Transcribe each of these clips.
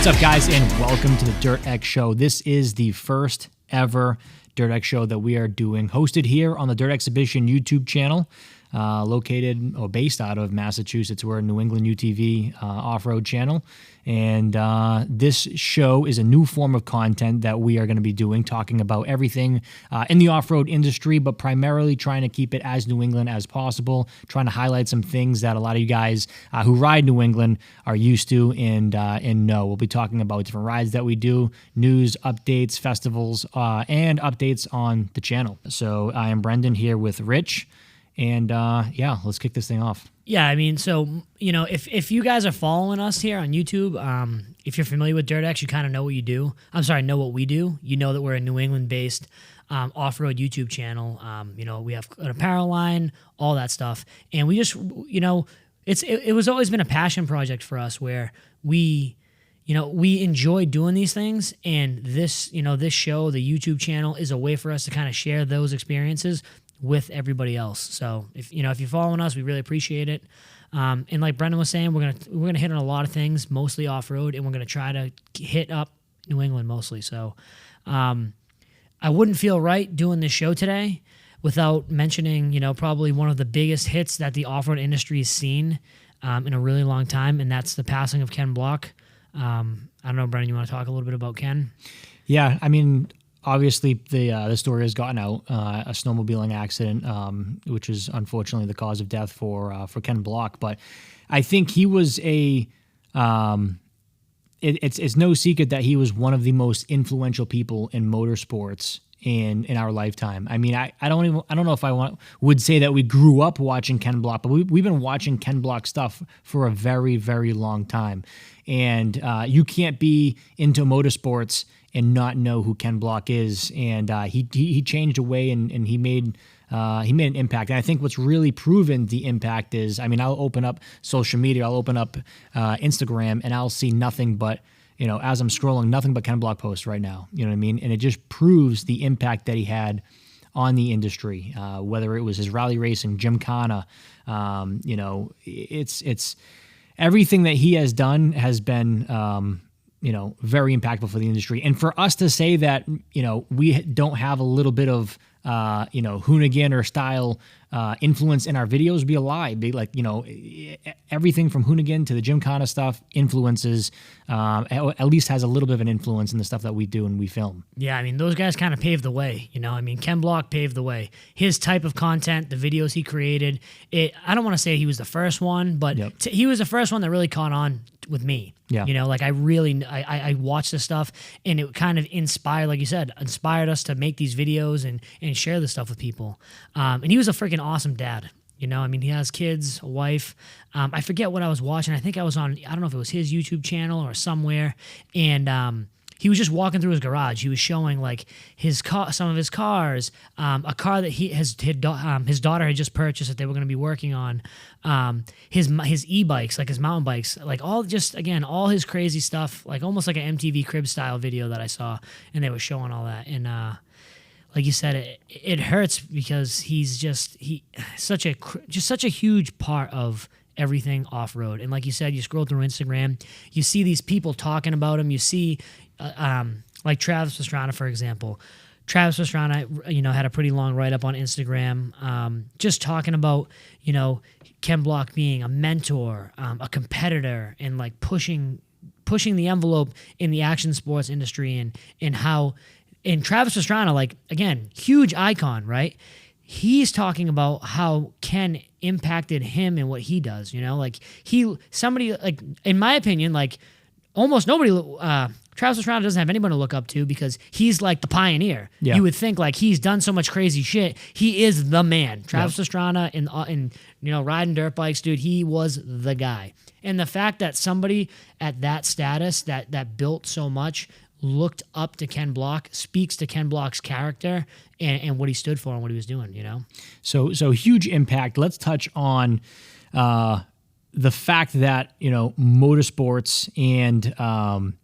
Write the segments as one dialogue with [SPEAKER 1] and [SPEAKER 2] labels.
[SPEAKER 1] What's up, guys, and welcome to the Dirt X Show. This is the first ever Dirt X Show that we are doing, hosted here on the Dirt Exhibition YouTube channel, located or based out of Massachusetts. We're a New England UTV off-road channel, and this show is a new form of content that we are going to be doing, talking about everything in the off-road industry, but primarily trying to keep it as New England as possible, trying to highlight some things that a lot of you guys who ride New England are used to and know. We'll be talking about different rides that we do, news, updates, festivals, and updates on the channel. So I am Brendan here with Rich. And yeah, let's kick this thing off.
[SPEAKER 2] Yeah, I mean, so, you know, if you guys are following us here on YouTube, if you're familiar with Dirt X, you kind of know what you do. Know what we do. You know that we're a New England-based off-road YouTube channel. You know, we have an apparel line, all that stuff. And we just, you know, it was always been a passion project for us where we enjoy doing these things. And this, this show, the YouTube channel, is a way for us to kind of share those experiences with everybody else. So if you're following us, we really appreciate it. And like Brendan was saying, we're gonna hit on a lot of things, mostly off road, and we're gonna try to hit up New England mostly. So I wouldn't feel right doing this show today without mentioning, probably one of the biggest hits that the off road industry has seen in a really long time, and that's the passing of Ken Block. I don't know, Brendan, you want to talk a little bit about Ken?
[SPEAKER 1] Yeah, I mean, obviously, the story has gotten out, a snowmobiling accident, which is unfortunately the cause of death for Ken Block. But I think he was it's no secret that he was one of the most influential people in motorsports in our lifetime. I mean, I don't know if would say that we grew up watching Ken Block, but we've been watching Ken Block stuff for a very, very long time. And you can't be into motorsports and not know who Ken Block is. And he changed a way and he made an impact. And I think what's really proven the impact is, I mean, I'll open up social media, I'll open up Instagram, and I'll see nothing but, as I'm scrolling, nothing but Ken Block posts right now. You know what I mean? And it just proves the impact that he had on the industry, whether it was his rally racing, Gymkhana, it's everything that he has done has been, very impactful for the industry. And for us to say that, we don't have a little bit of, hoonigan or style influence in our videos would be a lie. Be like, everything from hoonigan to the Gymkhana stuff influences, at least has a little bit of an influence in the stuff that we do and we film.
[SPEAKER 2] Yeah, I mean, those guys kind of paved the way, Ken Block paved the way. His type of content, the videos he created, I don't want to say he was the first one, but he was the first one that really caught on with me. Yeah. I watched this stuff and it kind of inspired, like you said, inspired us to make these videos and share this stuff with people. And he was a freaking awesome dad. He has kids, a wife. I forget what I was watching. I think I was on, I don't know if it was his YouTube channel or somewhere. And he was just walking through his garage. He was showing like some of his cars, a car that his daughter had just purchased that they were going to be working on, his e-bikes, like his mountain bikes, like all his crazy stuff, like almost like an MTV Crib style video that I saw, and they were showing all that. And like you said, it hurts because he's such a huge part of everything off-road. And like you said, you scroll through Instagram, you see these people talking about him. You see, like Travis Pastrana, for example. Travis Pastrana, had a pretty long write-up on Instagram, just talking about, Ken Block being a mentor, a competitor, and like pushing the envelope in the action sports industry, and how, and Travis Pastrana, like, again, huge icon, right? He's talking about how Ken impacted him and what he does, like somebody, like, in my opinion, like almost nobody, Travis Pastrana doesn't have anybody to look up to because he's like the pioneer. Yeah. You would think like he's done so much crazy shit. He is the man. Travis Pastrana and riding dirt bikes, dude, he was the guy. And the fact that somebody at that status that built so much looked up to Ken Block speaks to Ken Block's character and what he stood for and what he was doing, So huge impact. Let's touch on the fact that, motorsports and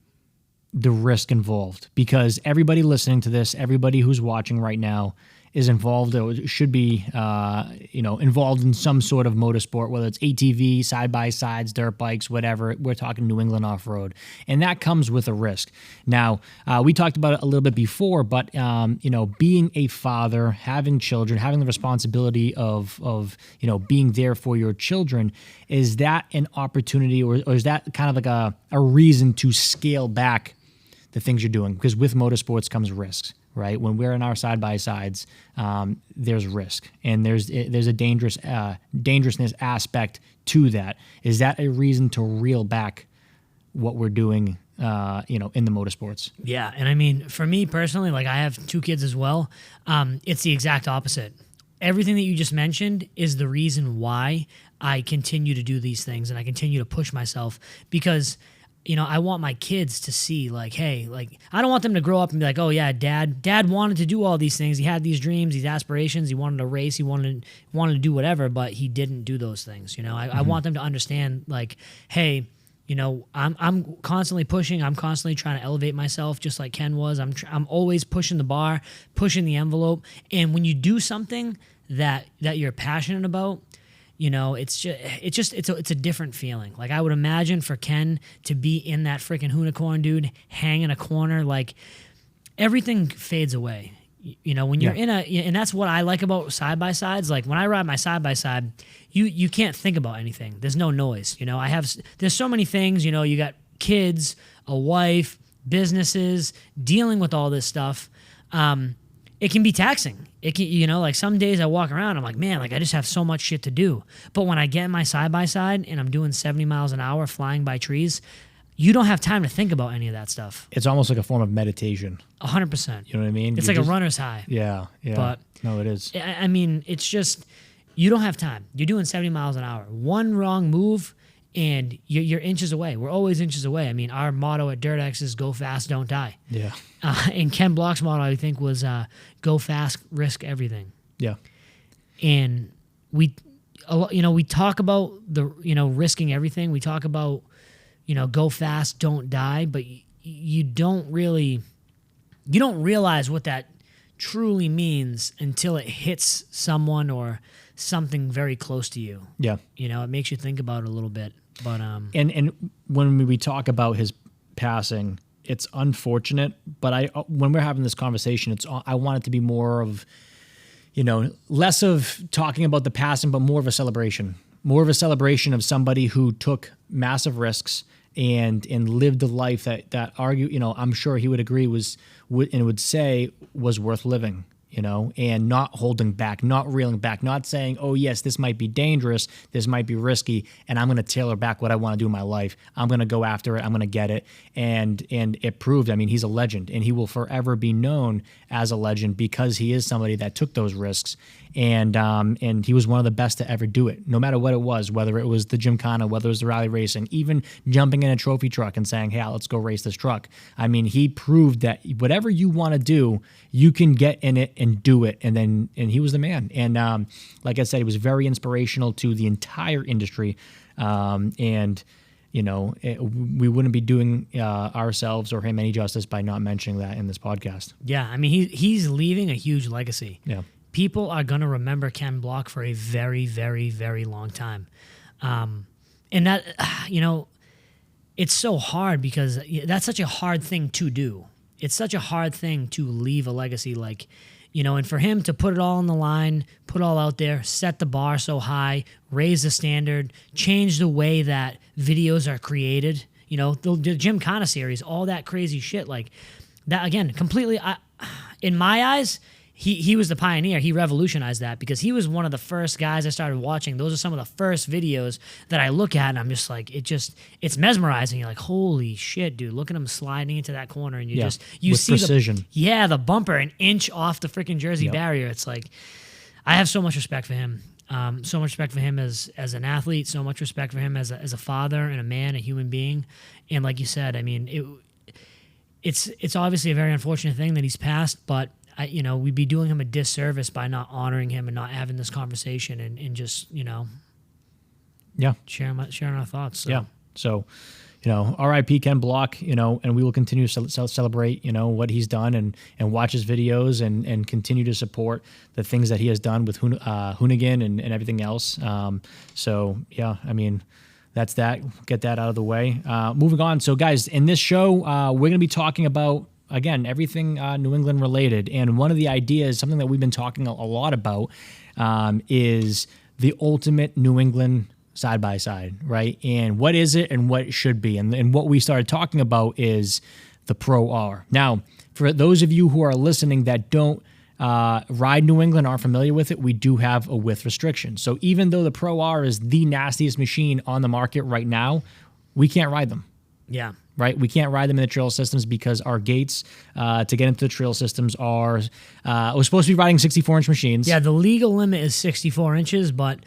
[SPEAKER 2] the risk involved, because everybody listening to this, everybody who's watching right now,
[SPEAKER 1] is involved or should be, involved in some sort of motorsport, whether it's ATV, side-by-sides, dirt bikes, whatever. We're talking New England off-road. And that comes with a risk. Now, we talked about it a little bit before, but, being a father, having children, having the responsibility of being there for your children, is that an opportunity or is that kind of like a reason to scale back the things you're doing? Because with motorsports comes risks. Right, when we're in our side by sides, there's risk, and there's a dangerousness aspect to that. Is that a reason to reel back what we're doing, in the motorsports?
[SPEAKER 2] Yeah, and I mean, for me personally, like I have 2 kids as well. It's the exact opposite. Everything that you just mentioned is the reason why I continue to do these things and I continue to push myself because. I want my kids to see like, hey, like I don't want them to grow up and be like, oh yeah, dad wanted to do all these things. He had these dreams, these aspirations. He wanted to race. He wanted to do whatever, but he didn't do those things. I want them to understand like, hey, I'm constantly pushing. I'm constantly trying to elevate myself, just like Ken was. I'm always pushing the bar, pushing the envelope. And when you do something that you're passionate about, it's a different feeling. Like I would imagine for Ken to be in that freaking unicorn, dude, hang in a corner, like everything fades away. When you're and that's what I like about side by sides. Like when I ride my side by side, you can't think about anything. There's no noise. There's so many things. You got kids, a wife, businesses, dealing with all this stuff. It can be taxing. It can, like some days I walk around, I'm like, man, like I just have so much shit to do. But when I get in my side-by-side and I'm doing 70 miles an hour flying by trees, you don't have time to think about any of that stuff.
[SPEAKER 1] It's almost like a form of meditation.
[SPEAKER 2] 100%.
[SPEAKER 1] You know what I mean?
[SPEAKER 2] It's like a runner's high.
[SPEAKER 1] Yeah.
[SPEAKER 2] But
[SPEAKER 1] no, it is.
[SPEAKER 2] I mean, it's just, you don't have time. You're doing 70 miles an hour. One wrong move and you're inches away. We're always inches away. I mean, our motto at DirtX is go fast, don't die.
[SPEAKER 1] Yeah.
[SPEAKER 2] And Ken Block's motto, I think, was go fast, risk everything.
[SPEAKER 1] Yeah.
[SPEAKER 2] And we talk about the, risking everything. We talk about, go fast, don't die, but you don't realize what that truly means until it hits someone or something very close to you.
[SPEAKER 1] Yeah.
[SPEAKER 2] It makes you think about it a little bit. But
[SPEAKER 1] and when we talk about his passing, it's unfortunate, but when we're having this conversation, I want it to be more of, less of talking about the passing, but more of a celebration of somebody who took massive risks and lived a life that I'm sure he would agree would say was worth living. And not holding back, not reeling back, not saying, oh, yes, this might be dangerous, this might be risky, and I'm going to tailor back what I want to do in my life. I'm going to go after it. I'm going to get it. And it proved, I mean, he's a legend, and he will forever be known as a legend because he is somebody that took those risks. And he was one of the best to ever do it, no matter what it was, whether it was the Gymkhana, whether it was the rally racing, even jumping in a trophy truck and saying, hey, let's go race this truck. I mean, he proved that whatever you want to do, you can get in it and do it. And he was the man. And like I said, he was very inspirational to the entire industry. We wouldn't be doing ourselves or him any justice by not mentioning that in this podcast.
[SPEAKER 2] Yeah, I mean, he's leaving a huge legacy.
[SPEAKER 1] Yeah.
[SPEAKER 2] People are going to remember Ken Block for a very, very, very long time. And that, it's so hard because that's such a hard thing to do. It's such a hard thing to leave a legacy and for him to put it all on the line, put all out there, set the bar so high, raise the standard, change the way that videos are created, the Gymkhana series, all that crazy shit like that, again, completely, in my eyes, he was the pioneer. He revolutionized that because he was one of the first guys I started watching. Those are some of the first videos that I look at, and I'm just like, it's mesmerizing. You're like, holy shit, dude! Look at him sliding into that corner, and you see
[SPEAKER 1] precision.
[SPEAKER 2] The bumper an inch off the freaking Jersey barrier. It's like, I have so much respect for him. So much respect for him as an athlete. So much respect for him as a father and a man, a human being. And like you said, I mean, it's obviously a very unfortunate thing that he's passed, but. We'd be doing him a disservice by not honoring him and not having this conversation and just, sharing our thoughts. So.
[SPEAKER 1] Yeah. So, R.I.P. Ken Block, and we will continue to celebrate, what he's done and watch his videos and continue to support the things that he has done with Hoonigan and everything else. So, yeah, I mean, that's that. Get that out of the way. Moving on. So, guys, in this show, we're going to be talking about, again, everything New England related. And one of the ideas, something that we've been talking a lot about, is the ultimate New England side-by-side, right? And what is it and what it should be? And what we started talking about is the Pro R. Now, for those of you who are listening that don't ride New England, aren't familiar with it, we do have a width restriction. So even though the Pro R is the nastiest machine on the market right now, we can't ride them.
[SPEAKER 2] Yeah.
[SPEAKER 1] Right? We can't ride them in the trail systems because our gates to get into the trail systems are, we're supposed to be riding 64-inch machines.
[SPEAKER 2] Yeah, the legal limit is 64 inches, but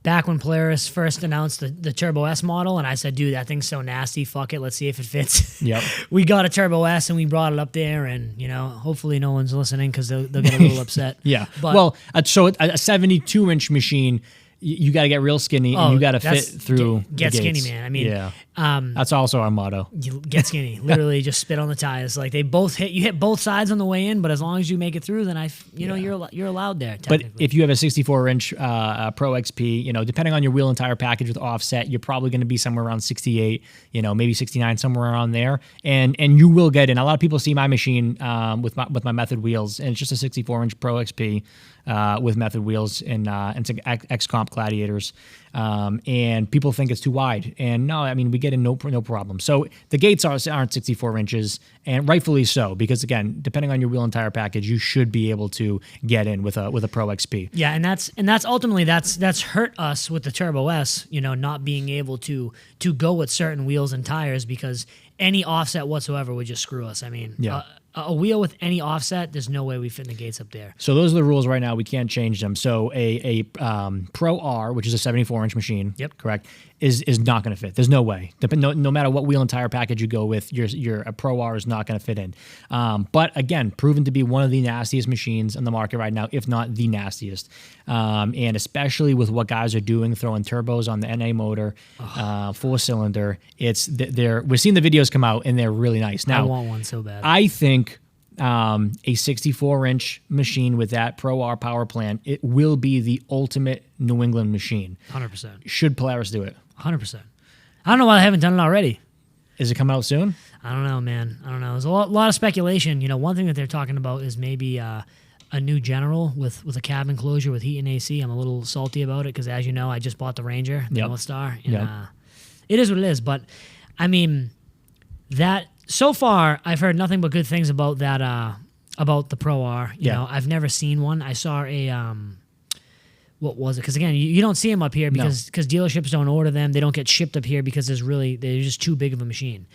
[SPEAKER 2] back when Polaris first announced the Turbo S model, and I said, dude, that thing's so nasty, fuck it, let's see if it fits.
[SPEAKER 1] Yep.
[SPEAKER 2] We got a Turbo S and we brought it up there, and, hopefully no one's listening because they'll get a little upset.
[SPEAKER 1] Yeah.
[SPEAKER 2] But,
[SPEAKER 1] well, so a 72-inch machine, you got to get real skinny and you got to fit through
[SPEAKER 2] get
[SPEAKER 1] the
[SPEAKER 2] skinny,
[SPEAKER 1] gates.
[SPEAKER 2] man. I mean,
[SPEAKER 1] that's also our motto.
[SPEAKER 2] You get skinny. Literally, just spit on the tires. Like they both hit. You hit both sides on the way in, but as long as you make it through, then you're allowed there.
[SPEAKER 1] But if you have a 64-inch Pro XP, depending on your wheel and tire package with offset, you're probably going to be somewhere around 68, maybe 69, somewhere around there, and you will get in. A lot of people see my machine with my Method wheels, and it's just a 64-inch Pro XP. With Method wheels and some X-Comp Gladiators, and people think it's too wide. And no, I mean we get in no problem. So the gates aren't 64 inches, and rightfully so, because again, depending on your wheel and tire package, you should be able to get in with a Pro XP.
[SPEAKER 2] Yeah, and that's ultimately that's hurt us with the Turbo S, not being able to go with certain wheels and tires because any offset whatsoever would just screw us. I mean, a wheel with any offset, there's no way we fit in the gates up there.
[SPEAKER 1] So those are the rules right now. We can't change them. So a Pro R, which is a 74-inch machine, correct, is not going to fit. There's no way. No matter what wheel and tire package you go with, a Pro R is not going to fit in. But again, proven to be one of the nastiest machines on the market right now, if not the nastiest. And especially with what guys are doing, throwing turbos on the NA motor, 4-cylinder. We're seeing the videos come out and they're really nice. Now,
[SPEAKER 2] I want one so bad.
[SPEAKER 1] I think a 64-inch machine with that Pro R power plant, it will be the ultimate New England machine.
[SPEAKER 2] 100%.
[SPEAKER 1] Should Polaris do it?
[SPEAKER 2] 100%. I don't know why they haven't done it already.
[SPEAKER 1] Is it coming out soon?
[SPEAKER 2] I don't know, man. I don't know. There's a lot of speculation. One thing that they're talking about is maybe a new General with a cab enclosure with heat and AC. I'm a little salty about it because, as you know, I just bought the Ranger, the North Star. And, it is what it is. But, I mean, so far, I've heard nothing but good things about that, about the Pro R. You know, I've never seen one. I saw a, what was it? Because again, you don't see them up here because dealerships don't order them. They don't get shipped up here because they're just too big of a machine.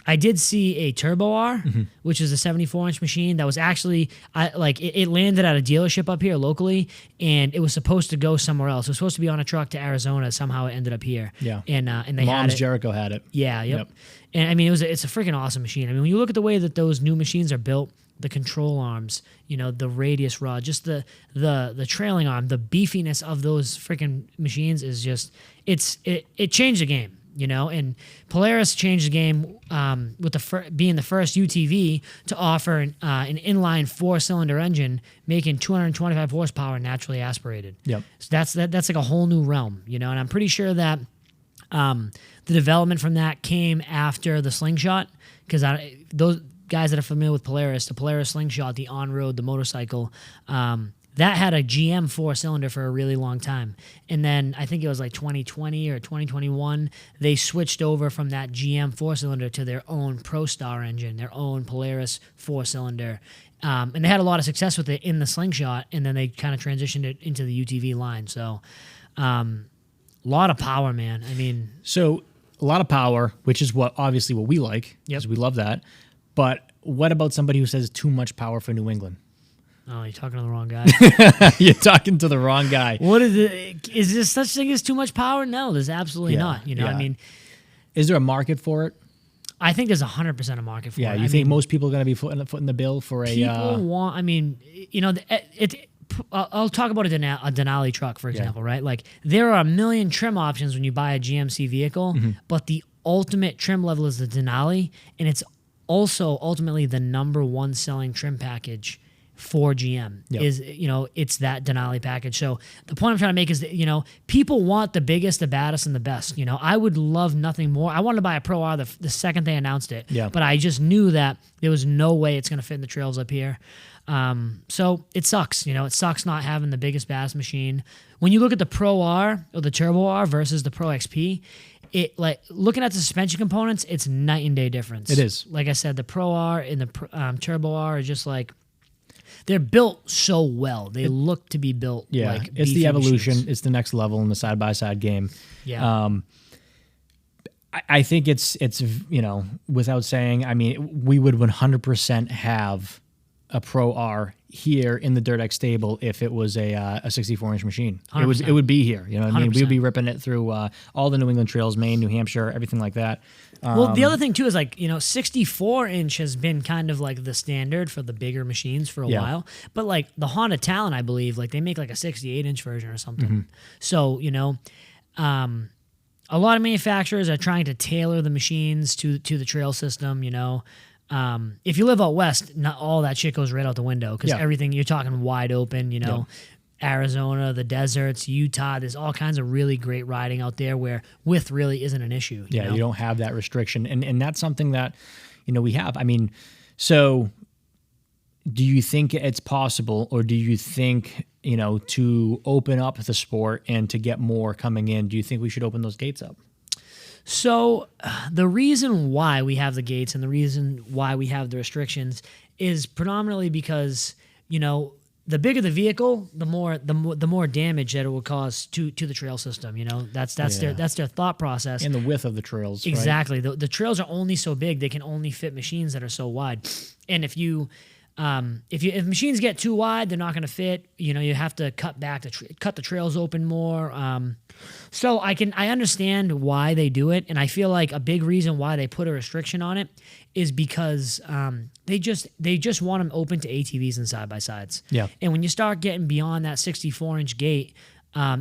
[SPEAKER 2] I did see a Turbo R, which is a 74-inch machine that was actually, it landed at a dealership up here locally, and it was supposed to go somewhere else. It was supposed to be on a truck to Arizona. Somehow it ended up here. Yeah. And they had it.
[SPEAKER 1] Jericho had it.
[SPEAKER 2] Yeah, yep. And I mean, it's a freaking awesome machine. I mean, when you look at the way that those new machines are built, the control arms, the radius rod, just the trailing arm, the beefiness of those freaking machines is just, it changed the game. And Polaris changed the game with being the first UTV to offer an inline 4-cylinder engine, making 225 horsepower naturally aspirated. Yep. So that's like a whole new realm, And I'm pretty sure that the development from that came after the Slingshot, because those guys that are familiar with Polaris, the Polaris Slingshot, the on-road, the motorcycle, that had a GM 4-cylinder for a really long time. And then I think it was like 2020 or 2021, they switched over from that GM 4-cylinder to their own ProStar engine, their own Polaris 4-cylinder. And they had a lot of success with it in the Slingshot, and then they kind of transitioned it into the UTV line. So a lot of power, man. I mean... So a lot of power, which is obviously what we like, because we love that. But what about somebody who says too much power for New England? Oh, you're talking to the wrong guy.
[SPEAKER 1] You're talking to the wrong guy.
[SPEAKER 2] What is it? Is there such thing as too much power? No, there's absolutely not. I mean,
[SPEAKER 1] is there a market for it?
[SPEAKER 2] I think there's 100% a market for it.
[SPEAKER 1] Yeah, you think most people are going to be footing the bill for a...
[SPEAKER 2] People want... I mean, I'll talk about a Denali truck, for example, right? Like, there are a million trim options when you buy a GMC vehicle, but the ultimate trim level is the Denali, and it's also ultimately the #1 selling trim package for GM. Is, it's that Denali package. So the point I'm trying to make is that, people want the biggest, the baddest, and the best. I would love nothing more. I wanted to buy a Pro R the second they announced it, but I just knew that there was no way it's going to fit in the trails up here. So it sucks. It sucks not having the biggest, baddest machine. When you look at the Pro R or the Turbo R versus the Pro XP, looking at the suspension components, it's night and day difference.
[SPEAKER 1] It is.
[SPEAKER 2] Like I said, the Pro R and the Turbo R are just like, they're built so well. They look to be built like
[SPEAKER 1] it's the evolution.
[SPEAKER 2] Machines.
[SPEAKER 1] It's the next level in the side-by-side game.
[SPEAKER 2] Yeah.
[SPEAKER 1] I think it's without saying, I mean, we would 100% have a Pro R here in the Dirt X stable if it was a 64-inch machine.
[SPEAKER 2] 100%.
[SPEAKER 1] It would be here. You know what I mean?
[SPEAKER 2] 100%.
[SPEAKER 1] We would be ripping it through all the New England trails, Maine, New Hampshire, everything like that.
[SPEAKER 2] Well, the other thing too is 64-inch has been kind of like the standard for the bigger machines for a while. But like the Honda Talon, I believe, like they make like a 68-inch version or something.
[SPEAKER 1] Mm-hmm.
[SPEAKER 2] So a lot of manufacturers are trying to tailor the machines to the trail system. If you live out west, not all that shit goes right out the window because everything you're talking wide open. Arizona, the deserts, Utah, there's all kinds of really great riding out there where width really isn't an issue.
[SPEAKER 1] You don't have that restriction. And that's something that, we have. I mean, so do you think it's possible, or do you think, to open up the sport and to get more coming in, do you think we should open those gates up?
[SPEAKER 2] So the reason why we have the gates and the reason why we have the restrictions is predominantly because, the bigger the vehicle, the more damage that it will cause to the trail system. That's their thought process.
[SPEAKER 1] And the width of the trails.
[SPEAKER 2] Exactly.
[SPEAKER 1] Right?
[SPEAKER 2] The trails are only so big; they can only fit machines that are so wide. And if machines get too wide, they're not going to fit. You have to cut back cut the trails open more. So I understand why they do it, and I feel like a big reason why they put a restriction on it is because they just want them open to ATVs and side by sides.
[SPEAKER 1] Yeah.
[SPEAKER 2] And when you start getting beyond that 64-inch gate,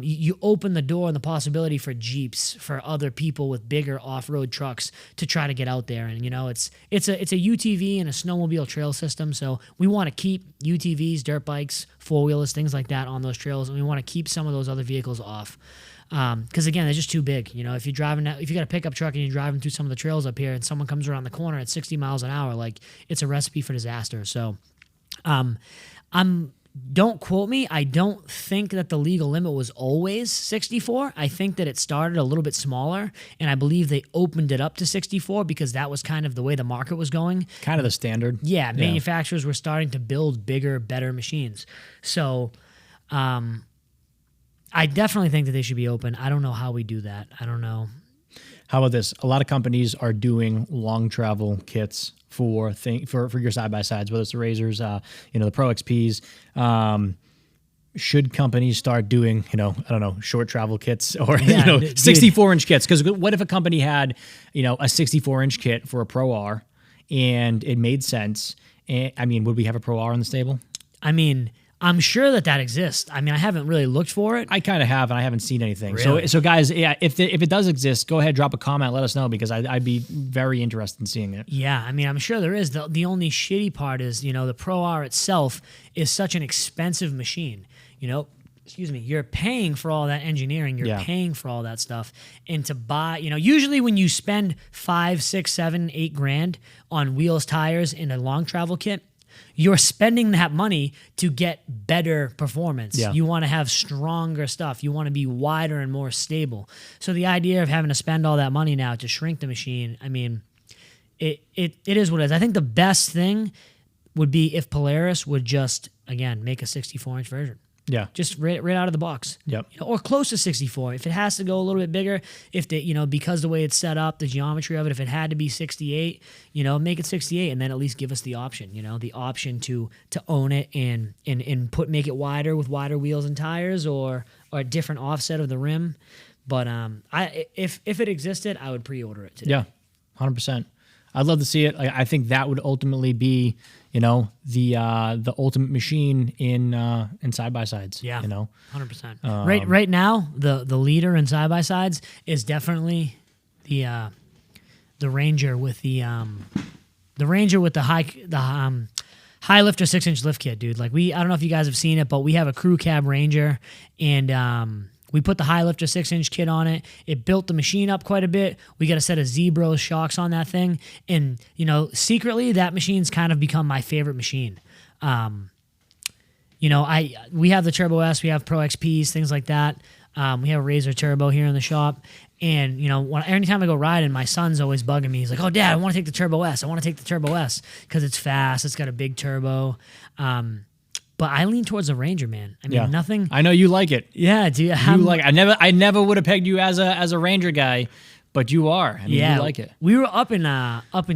[SPEAKER 2] you open the door and the possibility for Jeeps, for other people with bigger off-road trucks to try to get out there. And it's a UTV and a snowmobile trail system, so we want to keep UTVs, dirt bikes, four-wheelers, things like that on those trails, and we want to keep some of those other vehicles off. Because again, they're just too big. If you got a pickup truck and you're driving through some of the trails up here, and someone comes around the corner at 60 miles an hour, like it's a recipe for disaster. So, don't quote me. I don't think that the legal limit was always 64. I think that it started a little bit smaller, and I believe they opened it up to 64 because that was kind of the way the market was going.
[SPEAKER 1] Kind of the standard.
[SPEAKER 2] Yeah, manufacturers were starting to build bigger, better machines. So, I definitely think that they should be open. I don't know how we do that. I don't know.
[SPEAKER 1] How about this? A lot of companies are doing long travel kits for your side by sides, whether it's the Razors, the Pro XPs. Should companies start doing, short travel kits or 64-inch kits? Because what if a company had, a 64-inch kit for a Pro R, and it made sense? And, would we have a Pro R in the stable?
[SPEAKER 2] I'm sure that exists. I haven't really looked for it.
[SPEAKER 1] I kind of have, and I haven't seen anything.
[SPEAKER 2] Really?
[SPEAKER 1] So guys, if it does exist, go ahead, drop a comment, let us know, because I'd be very interested in seeing it.
[SPEAKER 2] Yeah, I'm sure there is. The only shitty part is, the Pro R itself is such an expensive machine. Excuse me, you're paying for all that engineering, you're paying for all that stuff, and to buy, usually when you spend $5, $6, $7, $8 on wheels, tires, in a long travel kit, you're spending that money to get better performance.
[SPEAKER 1] Yeah.
[SPEAKER 2] You want to have stronger stuff. You want to be wider and more stable. So the idea of having to spend all that money now to shrink the machine, it is what it is. I think the best thing would be if Polaris would just, again, make a 64-inch version.
[SPEAKER 1] Yeah.
[SPEAKER 2] Just right out of the box.
[SPEAKER 1] Yep.
[SPEAKER 2] Or close to 64. If it has to go a little bit bigger, if they, because the way it's set up, the geometry of it, if it had to be 68, make it 68, and then at least give us the option, the option to own it and make it wider with wider wheels and tires, or a different offset of the rim. But if it existed, I would pre-order it today.
[SPEAKER 1] Yeah, 100%. I'd love to see it. I think that would ultimately be, the ultimate machine in side by sides.
[SPEAKER 2] Yeah,
[SPEAKER 1] 100%.
[SPEAKER 2] Right now, the leader in side by sides is definitely the Ranger with the high lifter 6-inch lift kit, dude. Like I don't know if you guys have seen it, but we have a crew cab Ranger, and we put the high lifter 6-inch kit on it. It built the machine up quite a bit. We got a set of Zebro shocks on that thing, and secretly that machine's kind of become my favorite machine. We have the Turbo S, we have Pro XPs, things like that. We have a Razor Turbo here in the shop. And, anytime I go riding, my son's always bugging me. He's like, oh, Dad, I want to take the Turbo S. I want to take the Turbo S because it's fast. It's got a big turbo. But I lean towards the Ranger, man. I mean, nothing.
[SPEAKER 1] I know you like it.
[SPEAKER 2] Yeah, dude.
[SPEAKER 1] I never would have pegged you as a Ranger guy, but you are. I mean, you like it.
[SPEAKER 2] We were up in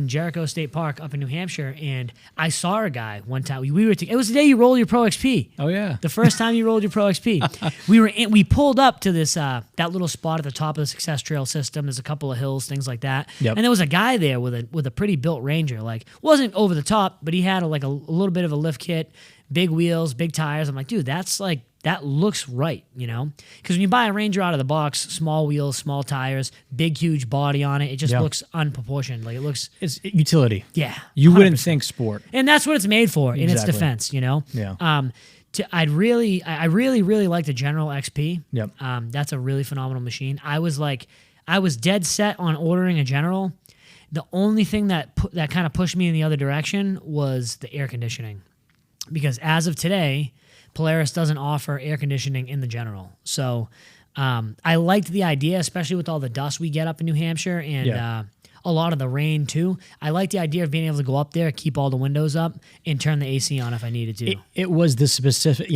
[SPEAKER 2] Jericho State Park, up in New Hampshire, and I saw a guy one time. It was the day you rolled your Pro XP.
[SPEAKER 1] Oh yeah,
[SPEAKER 2] the first time you rolled your Pro XP. We pulled up to this that little spot at the top of the Success Trail system. There's a couple of hills, things like that.
[SPEAKER 1] Yep.
[SPEAKER 2] And there was a guy there with a pretty built Ranger. Like, wasn't over the top, but he had a little bit of a lift kit, big wheels, big tires. I'm like, dude, that looks right, Because when you buy a Ranger out of the box, small wheels, small tires, big, huge body on it, it just looks unproportioned. Like,
[SPEAKER 1] it's utility.
[SPEAKER 2] Yeah.
[SPEAKER 1] You 100%. Wouldn't think sport.
[SPEAKER 2] And that's what it's made for in its defense,
[SPEAKER 1] Yeah.
[SPEAKER 2] I really like the General XP.
[SPEAKER 1] Yep.
[SPEAKER 2] That's a really phenomenal machine. I was dead set on ordering a General. The only thing that kind of pushed me in the other direction was the air conditioning. Because as of today, Polaris doesn't offer air conditioning in the General. So I liked the idea, especially with all the dust we get up in New Hampshire and a lot of the rain too. I like the idea of being able to go up there, keep all the windows up, and turn the AC on if I needed to.
[SPEAKER 1] It was the specific,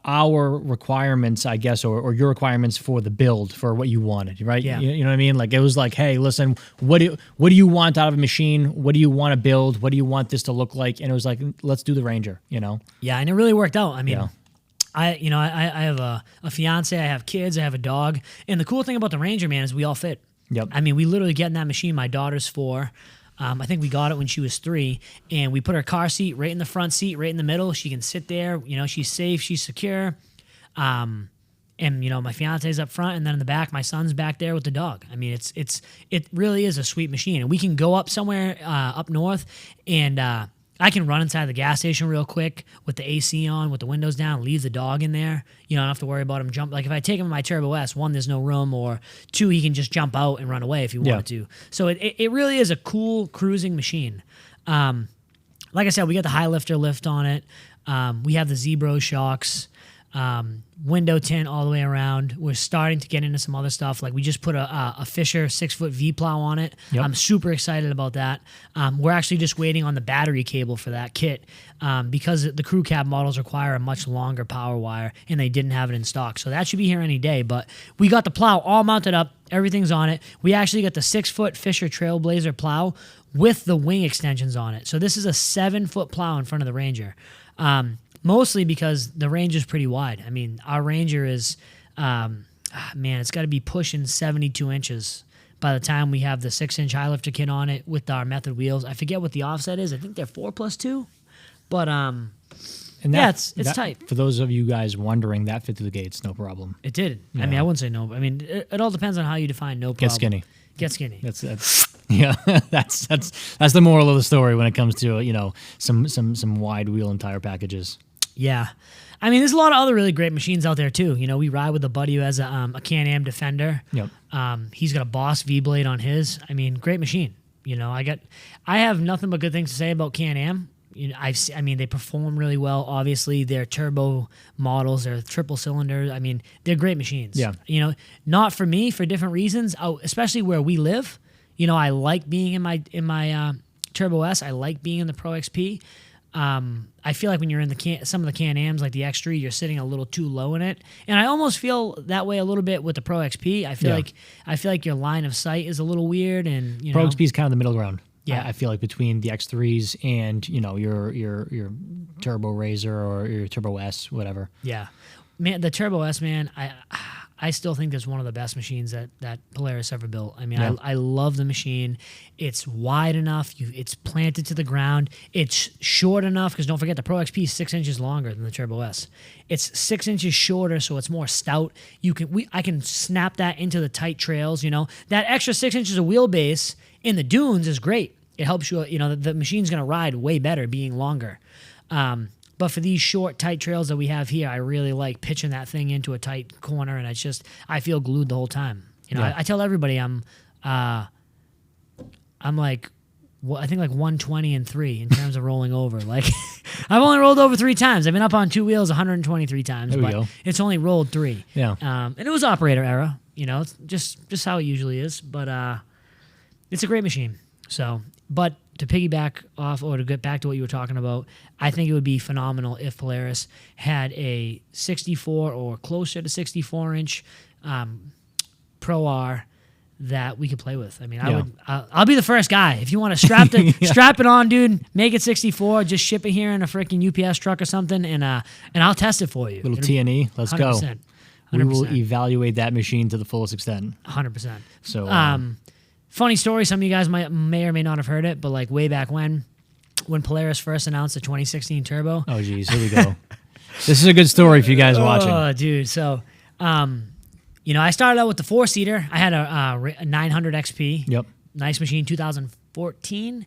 [SPEAKER 1] our requirements, I guess, or your requirements for the build for what you wanted, right?
[SPEAKER 2] Yeah.
[SPEAKER 1] You know what I mean? Like, it was like, hey, listen, what do you want out of a machine? What do you want to build? What do you want this to look like? And it was like, let's do the Ranger,
[SPEAKER 2] Yeah, and it really worked out. I mean, I have a fiance, I have kids, I have a dog, and the cool thing about the Ranger, man, is we all fit.
[SPEAKER 1] Yep.
[SPEAKER 2] I mean, we literally get in that machine. My daughter's 4. I think we got it when she was 3, and we put her car seat right in the front seat, right in the middle. She can sit there. She's safe. She's secure. And my fiance's up front, and then in the back, my son's back there with the dog. I mean, it really is a sweet machine, and we can go up somewhere up north, and I can run inside the gas station real quick with the AC on, with the windows down, leave the dog in there. I don't have to worry about him jump. Like, if I take him in my Turbo S, 1, there's no room, or 2, he can just jump out and run away if he wanted to. So it really is a cool cruising machine. Like I said, we got the high lifter lift on it. We have the Zebro shocks. Window tint all the way around. We're starting to get into some other stuff. Like, we just put a Fisher 6-foot V-plow on it. Yep. I'm super excited about that. We're actually just waiting on the battery cable for that kit because the crew cab models require a much longer power wire, and they didn't have it in stock. So that should be here any day. But we got the plow all mounted up. Everything's on it. We actually got the 6-foot Fisher Trailblazer plow with the wing extensions on it. So this is a 7-foot plow in front of the Ranger. Mostly because the Ranger's pretty wide. I mean, our Ranger is, it's got to be pushing 72 inches by the time we have the 6-inch high lifter kit on it with our method wheels. I forget what the offset is. I think they're 4+2, but it's tight.
[SPEAKER 1] For those of you guys wondering, that fit through the gates, no problem.
[SPEAKER 2] It did. Yeah. I mean, I wouldn't say no. I mean, it all depends on how you define no problem. Get skinny. That's
[SPEAKER 1] that's the moral of the story when it comes to some wide wheel and tire packages.
[SPEAKER 2] Yeah. I mean, there's a lot of other really great machines out there, too. We ride with a buddy who has a Can-Am Defender.
[SPEAKER 1] Yep.
[SPEAKER 2] He's got a Boss V-Blade on his. I mean, great machine. I have nothing but good things to say about Can-Am. They perform really well. Obviously, they're turbo models. They're triple cylinders. I mean, they're great machines.
[SPEAKER 1] Yeah.
[SPEAKER 2] Not for me, for different reasons, especially where we live. I like being in my Turbo S. I like being in the Pro XP. I feel like when you're in some of the Can-Ams, like the X3, you're sitting a little too low in it, and I almost feel that way a little bit with the Pro XP. I feel like your line of sight is a little weird, and
[SPEAKER 1] Pro XP is kind of the middle ground.
[SPEAKER 2] Yeah,
[SPEAKER 1] I feel like between the X3s and your Turbo Razor or your Turbo S, whatever.
[SPEAKER 2] Yeah, man, the Turbo S, man, I still think that's one of the best machines that Polaris ever built. I mean, I love the machine. It's wide enough. It's planted to the ground. It's short enough, because don't forget, the Pro XP is 6 inches longer than the Turbo S. It's 6 inches shorter, so it's more stout. I can snap that into the tight trails. That extra 6 inches of wheelbase In the dunes is great. It helps you, the machine's going to ride way better being longer. But for these short, tight trails that we have here, I really like pitching that thing into a tight corner, and I feel glued the whole time. I tell everybody I'm like, I think like 120 and 3 in terms of rolling over. Like, I've only rolled over 3 times. I've been up on 2 wheels 123 times, but it's only rolled 3.
[SPEAKER 1] Yeah.
[SPEAKER 2] And it was operator error. It's just how it usually is. But it's a great machine. So, but to piggyback off or to get back to what you were talking about, I think it would be phenomenal if Polaris had a 64 or closer to 64-inch Pro R that we could play with. I mean, I'll be the first guy. If you want to strap it on, dude, make it 64, just ship it here in a freaking UPS truck or something, and I'll test it for you.
[SPEAKER 1] Little T&E, let's
[SPEAKER 2] 100%,
[SPEAKER 1] go.
[SPEAKER 2] 100%.
[SPEAKER 1] We will evaluate that machine to the fullest extent.
[SPEAKER 2] 100%.
[SPEAKER 1] So,
[SPEAKER 2] funny story, some of you guys may or may not have heard it, but like way back when Polaris first announced the 2016 Turbo.
[SPEAKER 1] Oh, geez, here we go. This is a good story for you guys watching.
[SPEAKER 2] Oh, dude. So, I started out with the 4-seater. I had a 900 XP.
[SPEAKER 1] Yep.
[SPEAKER 2] Nice machine, 2014.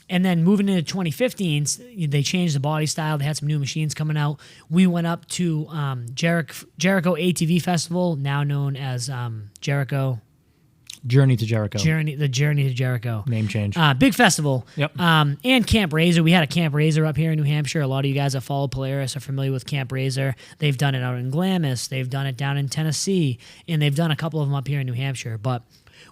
[SPEAKER 2] And then moving into 2015, they changed the body style. They had some new machines coming out. We went up to Jericho ATV Festival, now known as Jericho.
[SPEAKER 1] Journey to Jericho.
[SPEAKER 2] The Journey to Jericho.
[SPEAKER 1] Name change.
[SPEAKER 2] Big festival.
[SPEAKER 1] Yep.
[SPEAKER 2] And Camp Razor. We had a Camp Razor up here in New Hampshire. A lot of you guys that follow Polaris are familiar with Camp Razor. They've done it out in Glamis. They've done it down in Tennessee. And they've done a couple of them up here in New Hampshire. But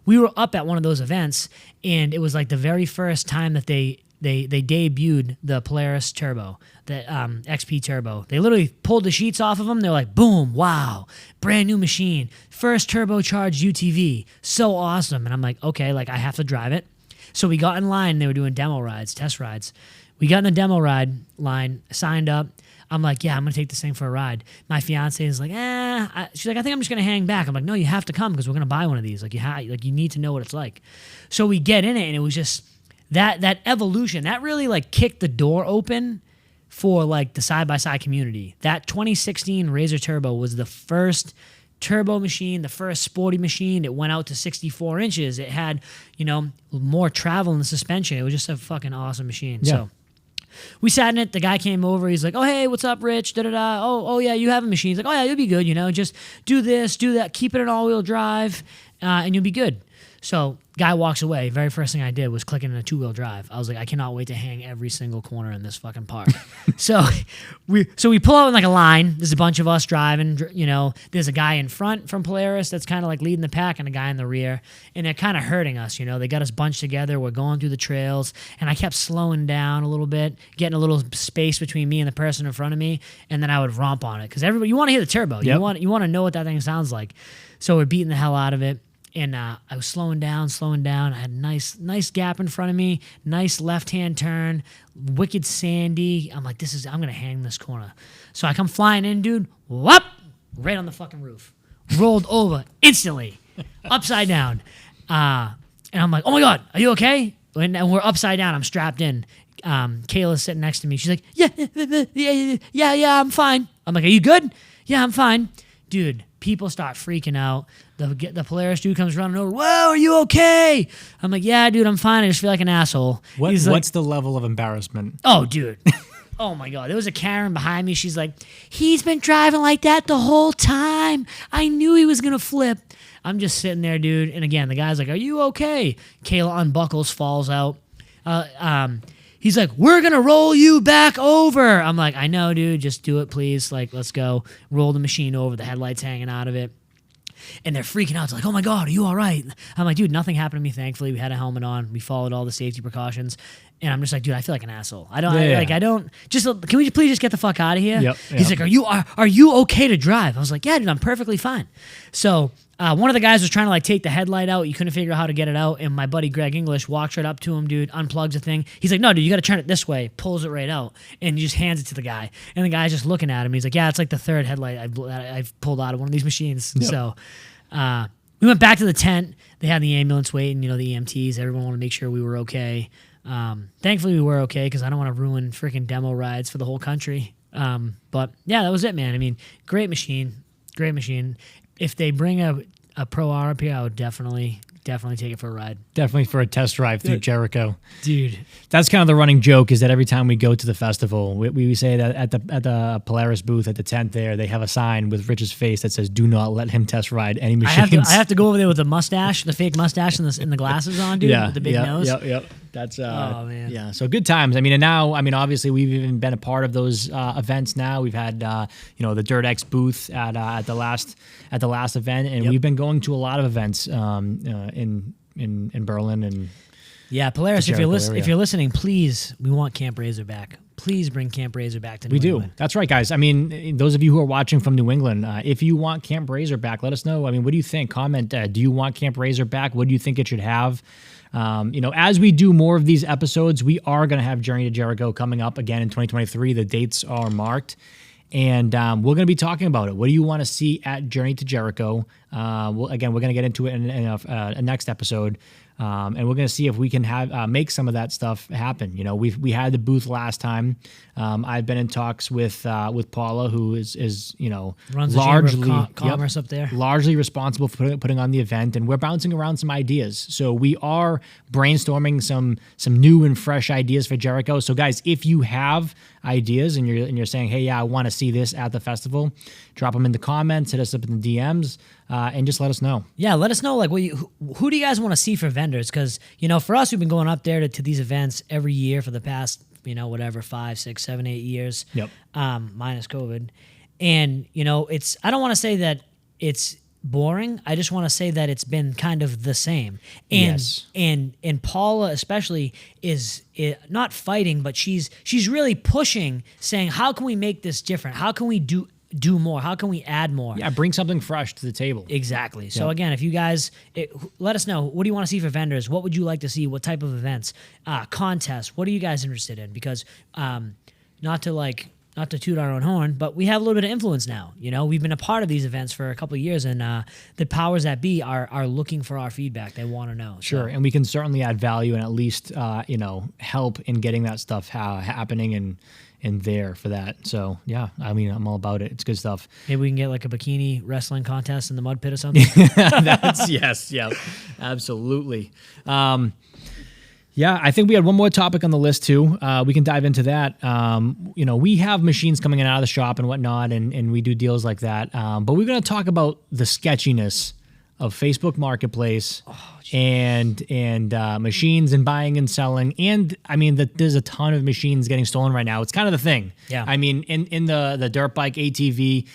[SPEAKER 2] we were up at one of those events, and it was like the very first time that they debuted the Polaris Turbo, the XP Turbo. They literally pulled the sheets off of them. They're like, boom, wow, brand new machine, first turbocharged UTV, so awesome. And I'm like, okay, like I have to drive it. So we got in line. They were doing demo rides, test rides. We got in the demo ride line, signed up. I'm like, yeah, I'm going to take this thing for a ride. My fiance is like, she's like, I think I'm just going to hang back. I'm like, no, you have to come because we're going to buy one of these. Like, you need to know what it's like. So we get in it, and it was just that evolution. That really, like, kicked the door open for, like, the side-by-side community. That 2016 Razor Turbo was the first turbo machine, the first sporty machine. It went out to 64 inches. It had, more travel in the suspension. It was just a fucking awesome machine.
[SPEAKER 1] Yeah.
[SPEAKER 2] So we sat in it. The guy came over. He's like, oh, hey, what's up, Rich? Da-da-da. Oh, yeah, you have a machine. He's like, oh, yeah, you'll be good, just do this, do that, keep it in all-wheel drive, and you'll be good. So guy walks away. Very first thing I did was clicking in a 2-wheel drive. I was like, I cannot wait to hang every single corner in this fucking park. So we pull out in like a line. There's a bunch of us driving. There's a guy in front from Polaris that's kind of like leading the pack, and a guy in the rear, and they're kind of hurting us. They got us bunched together. We're going through the trails, and I kept slowing down a little bit, getting a little space between me and the person in front of me, and then I would romp on it because everybody, you want to hear the turbo.
[SPEAKER 1] Yep.
[SPEAKER 2] You want to know what that thing sounds like. So we're beating the hell out of it. And I was slowing down. I had a nice gap in front of me, nice left-hand turn, wicked sandy. I'm like, I'm going to hang this corner. So I come flying in, dude, whoop, right on the fucking roof. Rolled over instantly, upside down. And I'm like, oh my God, are you okay? And we're upside down. I'm strapped in. Kayla's sitting next to me. She's like, yeah, I'm fine. I'm like, are you good? Yeah, I'm fine. Dude, people start freaking out. The Polaris dude comes running over. Whoa, are you okay? I'm like, yeah, dude, I'm fine. I just feel like an asshole.
[SPEAKER 1] What's the level of embarrassment?
[SPEAKER 2] Oh, dude. Oh, my God. There was a Karen behind me. She's like, he's been driving like that the whole time. I knew he was going to flip. I'm just sitting there, dude. And again, the guy's like, are you okay? Kayla unbuckles, falls out. He's like, we're going to roll you back over. I'm like, I know, dude. Just do it, please. Like, let's go. Roll the machine over. The headlights hanging out of it. And they're freaking out. It's like, oh, my God, are you all right? I'm like, dude, nothing happened to me, thankfully. We had a helmet on. We followed all the safety precautions. And I'm just like, dude, I feel like an asshole. Can we please just get the fuck out of here?
[SPEAKER 1] Yep.
[SPEAKER 2] He's like, are you okay to drive? I was like, yeah, dude, I'm perfectly fine. So one of the guys was trying to like take the headlight out. You couldn't figure out how to get it out. And my buddy Greg English walks right up to him, dude, unplugs the thing. He's like, no, dude, you got to turn it this way. Pulls it right out and just hands it to the guy. And the guy's just looking at him. He's like, yeah, it's like the third headlight I've pulled out of one of these machines. Yep. So we went back to the tent. They had the ambulance waiting, the EMTs. Everyone wanted to make sure we were okay. Thankfully, we were okay because I don't want to ruin freaking demo rides for the whole country. But yeah, that was it, man. I mean, great machine. If they bring a Pro R up here, I would definitely definitely take it for a ride.
[SPEAKER 1] Definitely for a test drive through Jericho.
[SPEAKER 2] Dude.
[SPEAKER 1] That's kind of the running joke, is that every time we go to the festival, we say that at the Polaris booth at the tent there, they have a sign with Rich's face that says, "Do not let him test ride any machines."
[SPEAKER 2] I have to go over there with the mustache, the fake mustache and the glasses on, dude, with the big nose.
[SPEAKER 1] Yep. That's
[SPEAKER 2] oh man.
[SPEAKER 1] Yeah, so good times. I mean, and now, I mean, obviously we've even been a part of those events now. We've had the Dirt X booth at the last event, and we've been going to a lot of events in Berlin and
[SPEAKER 2] Polaris. If you're listening, please, we want Camp Razor back. Please bring Camp Razor back to New England.
[SPEAKER 1] That's right, guys. I mean, those of you who are watching from New England, if you want Camp Razor back, let us know. I mean, what do you think? Comment. Do you want Camp Razor back? What do you think it should have? As we do more of these episodes, we are going to have Journey to Jericho coming up again in 2023. The dates are marked. And we're going to be talking about it. What do you want to see at Journey to Jericho? We're going to get into it in a next episode. And we're going to see if we can make some of that stuff happen. We had the booth last time. I've been in talks with Paula, who is
[SPEAKER 2] runs the
[SPEAKER 1] largely
[SPEAKER 2] Chamber of Commerce up there,
[SPEAKER 1] largely responsible for putting on the event, and we're bouncing around some ideas. So we are brainstorming some new and fresh ideas for Jericho. So guys, if you have ideas and you're saying, hey, I want to see this at the festival, drop them in the comments, hit us up in the DMs. And just let us know. Yeah,
[SPEAKER 2] let us know. Like, who do you guys want to see for vendors? Because for us, we've been going up there to these events every year for the past 5, 6, 7, 8 years.
[SPEAKER 1] Yep.
[SPEAKER 2] Minus COVID, and it's. I don't want to say that it's boring. I just want to say that it's been kind of the same. And
[SPEAKER 1] yes.
[SPEAKER 2] And Paula especially is not fighting, but she's really pushing, saying, how can we make this different? How can we do more? How can we add more?
[SPEAKER 1] Yeah, bring something fresh to the table.
[SPEAKER 2] Exactly. So again, if you guys, let us know, what do you want to see for vendors? What would you like to see? What type of events? Contests? What are you guys interested in? Because not to toot our own horn, but we have a little bit of influence now. We've been a part of these events for a couple of years, and the powers that be are looking for our feedback. They want to know.
[SPEAKER 1] Sure, and we can certainly add value and at least help in getting that stuff happening and there for that. So yeah, I mean, I'm all about it. It's good stuff.
[SPEAKER 2] Maybe we can get like a bikini wrestling contest in the mud pit or something.
[SPEAKER 1] Yes, absolutely. Yeah, I think we had one more topic on the list too. We can dive into that. We have machines coming in and out of the shop and whatnot, and we do deals like that. But we're going to talk about the sketchiness of Facebook Marketplace and machines and buying and selling. And I mean, there's a ton of machines getting stolen right now. It's kind of the thing.
[SPEAKER 2] Yeah.
[SPEAKER 1] I mean, in the dirt bike ATV,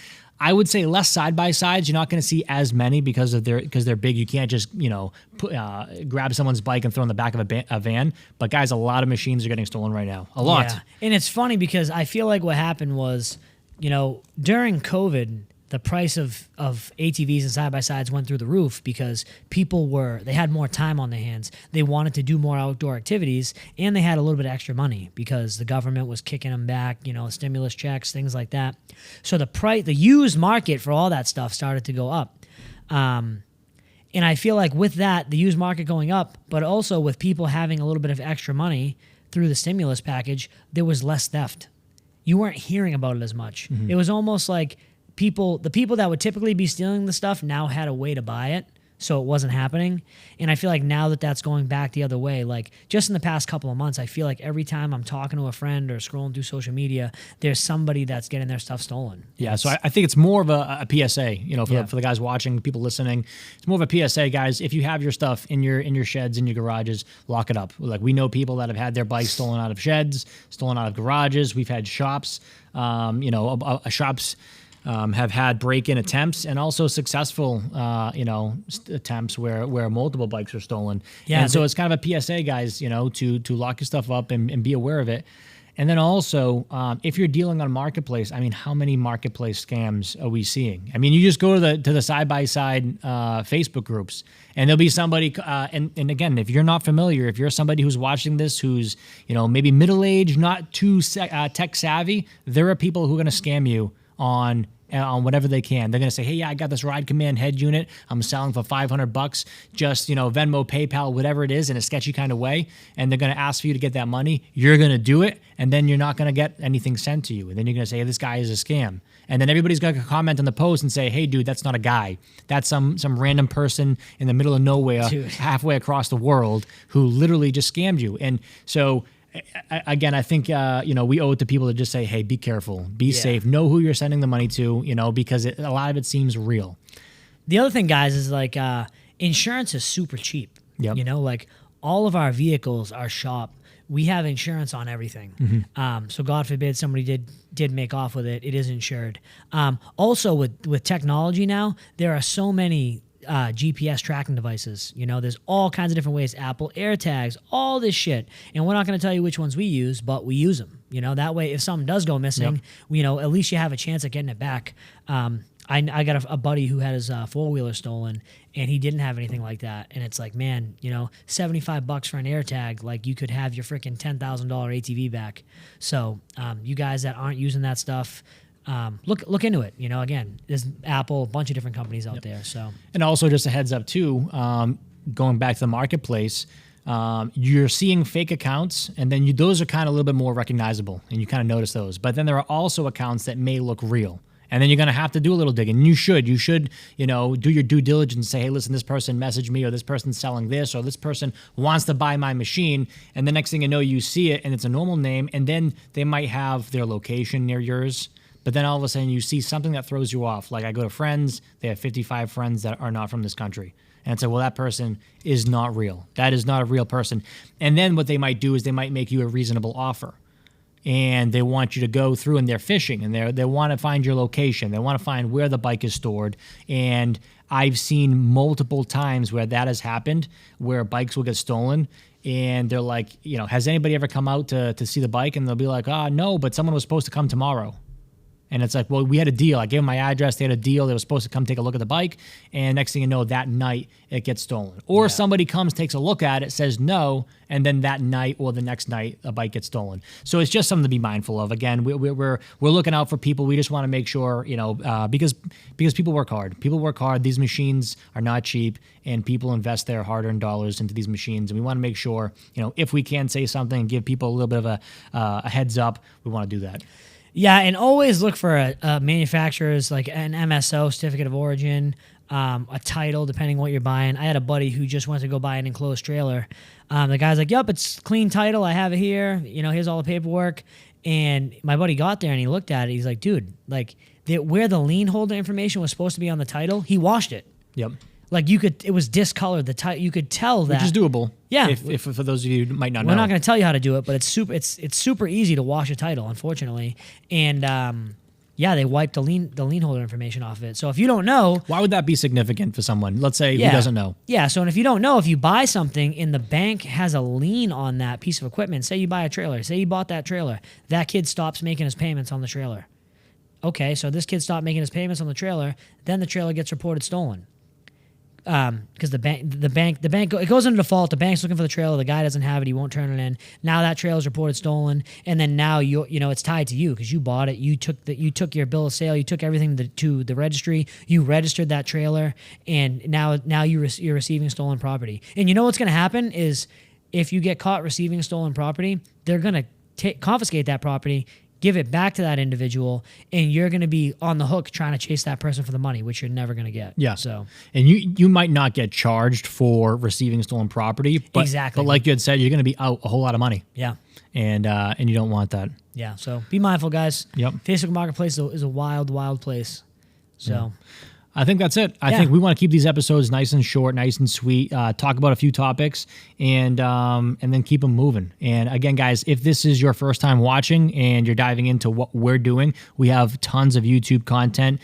[SPEAKER 1] I would say less side by sides. You're not going to see as many because they're big. You can't just grab someone's bike and throw in the back of a van. But guys, a lot of machines are getting stolen right now. A lot.
[SPEAKER 2] Yeah. And it's funny because I feel like what happened was, during COVID, the price of ATVs and side-by-sides went through the roof because they had more time on their hands. They wanted to do more outdoor activities, and they had a little bit of extra money because the government was kicking them back, stimulus checks, things like that. So the used market for all that stuff started to go up. And I feel like with that, the used market going up, but also with people having a little bit of extra money through the stimulus package, there was less theft. You weren't hearing about it as much. Mm-hmm. It was almost like the people that would typically be stealing the stuff now had a way to buy it, so it wasn't happening. And I feel like now that that's going back the other way, like just in the past couple of months, I feel like every time I'm talking to a friend or scrolling through social media, there's somebody that's getting their stuff stolen.
[SPEAKER 1] Yeah, so I think it's more of a PSA, for the guys watching, people listening. It's more of a PSA, guys. If you have your stuff in your sheds, in your garages, lock it up. Like, we know people that have had their bikes stolen out of sheds, stolen out of garages. We've had shops, shops have had break-in attempts and also successful, attempts where multiple bikes are stolen.
[SPEAKER 2] Yeah,
[SPEAKER 1] and so it's kind of a PSA, guys, to lock your stuff up and be aware of it. And then also, if you're dealing on Marketplace, I mean, how many Marketplace scams are we seeing? I mean, you just go to the side-by-side Facebook groups, and there'll be somebody, and again, if you're not familiar, if you're somebody who's watching this who's, maybe middle-aged, not too tech-savvy, there are people who are going to scam you on on whatever they can. They're going to say, hey, yeah, I got this Ride Command head unit. I'm selling for $500. Just, Venmo, PayPal, whatever it is, in a sketchy kind of way. And they're going to ask for you to get that money. You're going to do it. And then you're not going to get anything sent to you. And then you're going to say, hey, this guy is a scam. And then everybody's going to comment on the post and say, hey, dude, that's not a guy. That's some random person in the middle of nowhere, halfway across the world, who literally just scammed you. And so, again, I think, we owe it to people to just say, hey, be careful, be safe, know who you're sending the money to, because a lot of it seems real.
[SPEAKER 2] The other thing, guys, is like insurance is super cheap.
[SPEAKER 1] Yep.
[SPEAKER 2] Like all of our vehicles are shop. We have insurance on everything. Mm-hmm. So God forbid somebody did make off with it. It is insured. Also with technology now, there are so many GPS tracking devices. There's all kinds of different ways. Apple AirTags, all this shit. And we're not going to tell you which ones we use, but we use them. That way, if something does go missing, at least you have a chance at getting it back. I got a buddy who had his four-wheeler stolen, and he didn't have anything like that. And it's like, man, $75 for an AirTag, like you could have your freaking $10,000 ATV back. So you guys that aren't using that stuff, look into it. Again, there's Apple, a bunch of different companies out there. So, and
[SPEAKER 1] also just a heads up too, going back to the marketplace, you're seeing fake accounts, and then those are kind of a little bit more recognizable, and you kind of notice those. But then there are also accounts that may look real. And then you're going to have to do a little digging. You should, do your due diligence and say, hey, listen, this person messaged me, or this person's selling this, or this person wants to buy my machine. And the next thing you know, you see it and it's a normal name. And then they might have their location near yours. But then all of a sudden you see something that throws you off. Like I go to friends, they have 55 friends that are not from this country. And it's like, well, that person is not real. That is not a real person. And then what they might do is they might make you a reasonable offer. And they want you to go through, and they're fishing, and they want to find your location. They want to find where the bike is stored. And I've seen multiple times where that has happened, where bikes will get stolen, and they're like, has anybody ever come out to see the bike? And they'll be like, no, but someone was supposed to come tomorrow. And it's like, well, we had a deal. I gave them my address. They had a deal. They were supposed to come take a look at the bike. And next thing you know, that night, it gets stolen. Or somebody comes, takes a look at it, says no, and then that night or the next night, a bike gets stolen. So it's just something to be mindful of. Again, we're looking out for people. We just want to make sure, because people work hard. People work hard. These machines are not cheap, and people invest their hard-earned dollars into these machines. And we want to make sure, if we can say something and give people a little bit of a heads up, we want to do that.
[SPEAKER 2] Yeah, and always look for a manufacturer's, like an MSO, certificate of origin, a title, depending on what you're buying. I had a buddy who just went to go buy an enclosed trailer. The guy's like, yep, it's clean title. I have it here. Here's all the paperwork. And my buddy got there and he looked at it. He's like, dude, like where the lien holder information was supposed to be on the title, he washed it.
[SPEAKER 1] Yep.
[SPEAKER 2] Like it was discolored. The title, you could tell that,
[SPEAKER 1] which is doable.
[SPEAKER 2] Yeah.
[SPEAKER 1] If for those of you who might not know,
[SPEAKER 2] we're not going to tell you how to do it, but it's super easy to wash a title, unfortunately. And they wiped the lien holder information off of it. So if you don't know,
[SPEAKER 1] why would that be significant for someone? Let's say who doesn't know.
[SPEAKER 2] Yeah. So if you don't know, if you buy something and the bank has a lien on that piece of equipment, say you buy a trailer, say you bought that trailer, that kid stops making his payments on the trailer. Okay, so this kid stopped making his payments on the trailer, then the trailer gets reported stolen. Because the bank, it goes into default. The bank's looking for the trailer. The guy doesn't have it. He won't turn it in. Now that trailer's reported stolen, and then now it's tied to you because you bought it. You took your bill of sale. You took everything to the registry. You registered that trailer, and now you're receiving stolen property. And you know what's going to happen is if you get caught receiving stolen property, they're going to confiscate that property, give it back to that individual, and you're going to be on the hook trying to chase that person for the money, which you're never going to get.
[SPEAKER 1] Yeah.
[SPEAKER 2] So,
[SPEAKER 1] and you might not get charged for receiving stolen property, but,
[SPEAKER 2] exactly.
[SPEAKER 1] But like you had said, you're going to be out a whole lot of money.
[SPEAKER 2] Yeah.
[SPEAKER 1] And you don't want that.
[SPEAKER 2] Yeah. So be mindful, guys.
[SPEAKER 1] Yep.
[SPEAKER 2] Facebook Marketplace is a wild, wild place. So.
[SPEAKER 1] Yeah. I think that's it. I think we want to keep these episodes nice and short, nice and sweet, talk about a few topics, and then keep them moving. And again, guys, if this is your first time watching and you're diving into what we're doing, we have tons of YouTube content,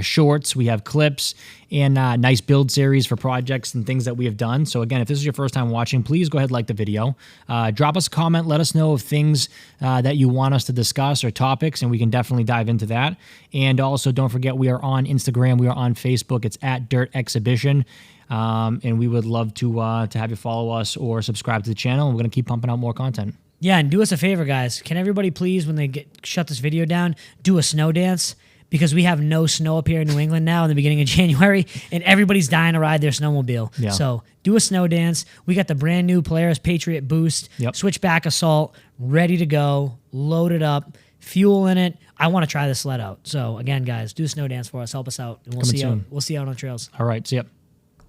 [SPEAKER 1] shorts, we have clips, and nice build series for projects and things that we have done. So again, if this is your first time watching, please go ahead and like the video. Drop us a comment. Let us know of things that you want us to discuss or topics, and we can definitely dive into that. And also, don't forget, we are on Instagram. We are on Facebook. It's at Dirt Exhibition. And we would love to have you follow us or subscribe to the channel. And we're going to keep pumping out more content.
[SPEAKER 2] Yeah, and do us a favor, guys. Can everybody please, when they shut this video down, do a snow dance? because we have no snow up here in New England now in the beginning of January, and everybody's dying to ride their snowmobile.
[SPEAKER 1] Yeah.
[SPEAKER 2] So do a snow dance. We got the brand new Polaris Patriot Boost, switchback assault, ready to go, loaded up, fuel in it. I want to try this sled out. So again, guys, do a snow dance for us. Help us out, and we'll see you out on the trails.
[SPEAKER 1] All right, see ya.